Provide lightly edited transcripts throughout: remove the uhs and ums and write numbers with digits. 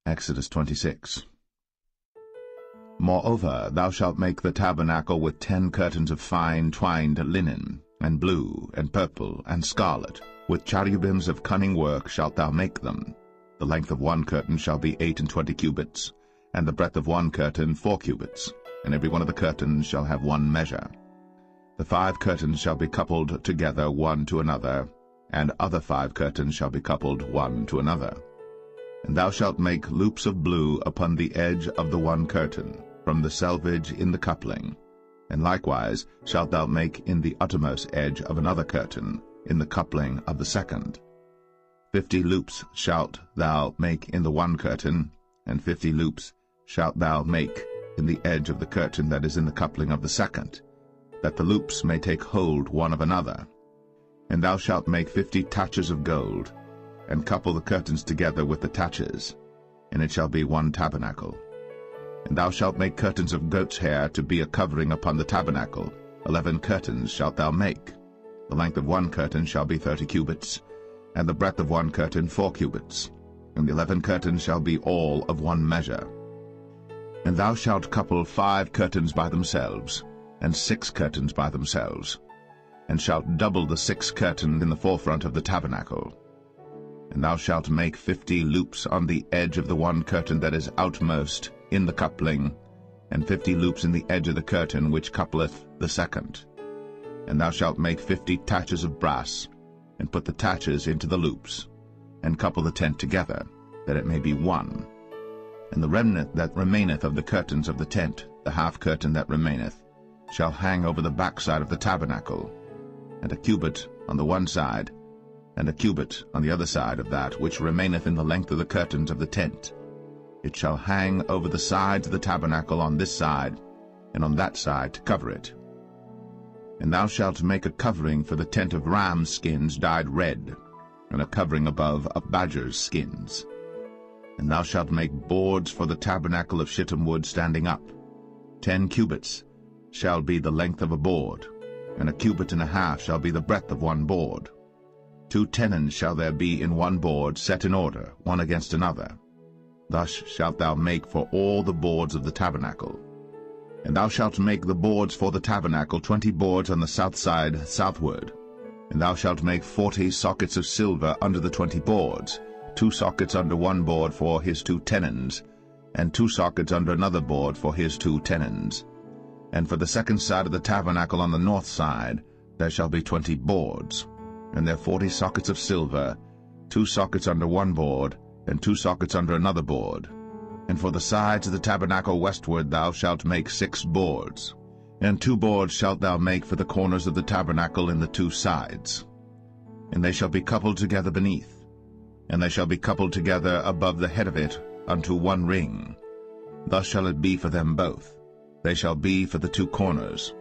Exodus 26. Moreover, thou shalt make the tabernacle with 10 curtains of fine twined linen, and blue, and purple, and scarlet. With cherubims of cunning work shalt thou make them. The length of one curtain shall be 28 cubits, and the breadth of one curtain 4 cubits, and every one of the curtains shall have one measure. The 5 curtains shall be coupled together one to another, and other 5 curtains shall be coupled one to another. And thou shalt make loops of blue upon the edge of the one curtain, from the selvage in the coupling. And likewise shalt thou make in the uttermost edge of another curtain, in the coupling of the second. 50 loops shalt thou make in the one curtain, and 50 loops shalt thou make in the edge of the curtain that is in the coupling of the second, that the loops may take hold one of another. And thou shalt make 50 taches of gold, and couple the curtains together with the taches, and it shall be one tabernacle. And thou shalt make curtains of goat's hair to be a covering upon the tabernacle. 11 curtains shalt thou make. The length of one curtain shall be 30 cubits, and the breadth of one curtain 4 cubits, and the 11 curtains shall be all of one measure. And thou shalt couple 5 curtains by themselves, and 6 curtains by themselves, and shalt double the 6 curtain in the forefront of the tabernacle. And thou shalt make 50 loops on the edge of the one curtain that is outmost in the coupling, and 50 loops in the edge of the curtain which coupleth the second. And thou shalt make 50 taches of brass, and put the taches into the loops, and couple the tent together, that it may be one. And the remnant that remaineth of the curtains of the tent, the half curtain that remaineth, shall hang over the backside of the tabernacle, and a cubit on the one side, and a cubit on the other side of that which remaineth in the length of the curtains of the tent. It shall hang over the sides of the tabernacle on this side, and on that side to cover it. And thou shalt make a covering for the tent of ram's skins dyed red, and a covering above of badger's skins. And thou shalt make boards for the tabernacle of shittim wood standing up. 10 cubits shall be the length of a board, and a cubit and a half shall be the breadth of one board. 2 tenons shall there be in one board, set in order, one against another. Thus shalt thou make for all the boards of the tabernacle. And thou shalt make the boards for the tabernacle 20 boards on the south side southward. And thou shalt make 40 sockets of silver under the 20 boards, 2 sockets under one board for his 2 tenons, and 2 sockets under another board for his 2 tenons. And for the second side of the tabernacle on the north side there shall be 20 boards, and there 40 sockets of silver, 2 sockets under one board, and 2 sockets under another board. And for the sides of the tabernacle westward thou shalt make 6 boards, and 2 boards shalt thou make for the corners of the tabernacle in the 2 sides. And they shall be coupled together beneath, and they shall be coupled together above the head of it unto one ring. Thus shall it be for them both. They shall be for the 2 corners.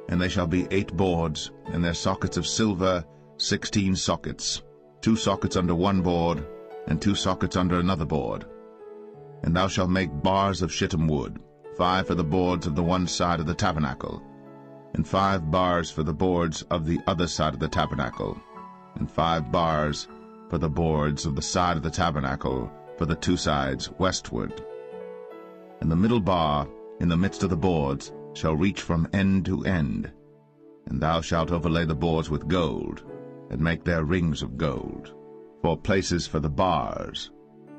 And they shall be 8 boards, and their sockets of silver 16 sockets, 2 sockets under one board, and 2 sockets under another board. And thou shalt make bars of shittim wood, 5 for the boards of the one side of the tabernacle, and 5 bars for the boards of the other side of the tabernacle, and 5 bars for the boards of the side of the tabernacle for the 2 sides westward. And the middle bar in the midst of the boards shall reach from end to end. And thou shalt overlay the boards with gold, and make their rings of gold, for places for the bars.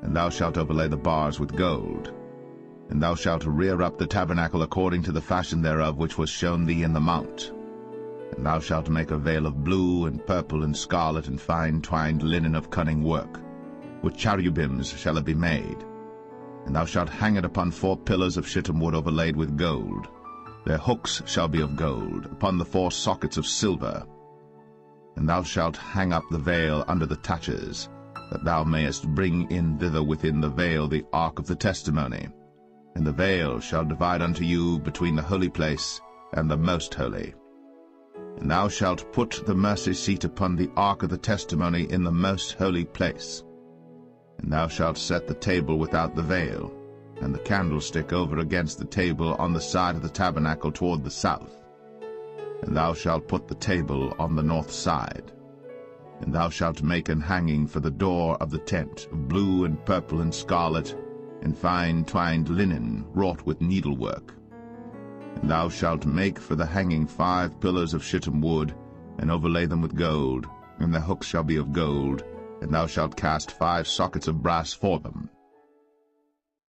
And thou shalt overlay the bars with gold. And thou shalt rear up the tabernacle according to the fashion thereof which was shown thee in the mount. And thou shalt make a veil of blue, and purple, and scarlet, and fine twined linen of cunning work. With cherubims shall it be made. And thou shalt hang it upon 4 pillars of shittim wood overlaid with gold. Their hooks shall be of gold, upon the 4 sockets of silver. And thou shalt hang up the veil under the taches, that thou mayest bring in thither within the veil the ark of the testimony. And the veil shall divide unto you between the holy place and the most holy. And thou shalt put the mercy seat upon the ark of the testimony in the most holy place. And thou shalt set the table without the veil, and the candlestick over against the table on the side of the tabernacle toward the south. And thou shalt put the table on the north side. And thou shalt make an hanging for the door of the tent, of blue and purple and scarlet, and fine twined linen wrought with needlework. And thou shalt make for the hanging 5 pillars of shittim wood, and overlay them with gold, and the hooks shall be of gold, and thou shalt cast 5 sockets of brass for them,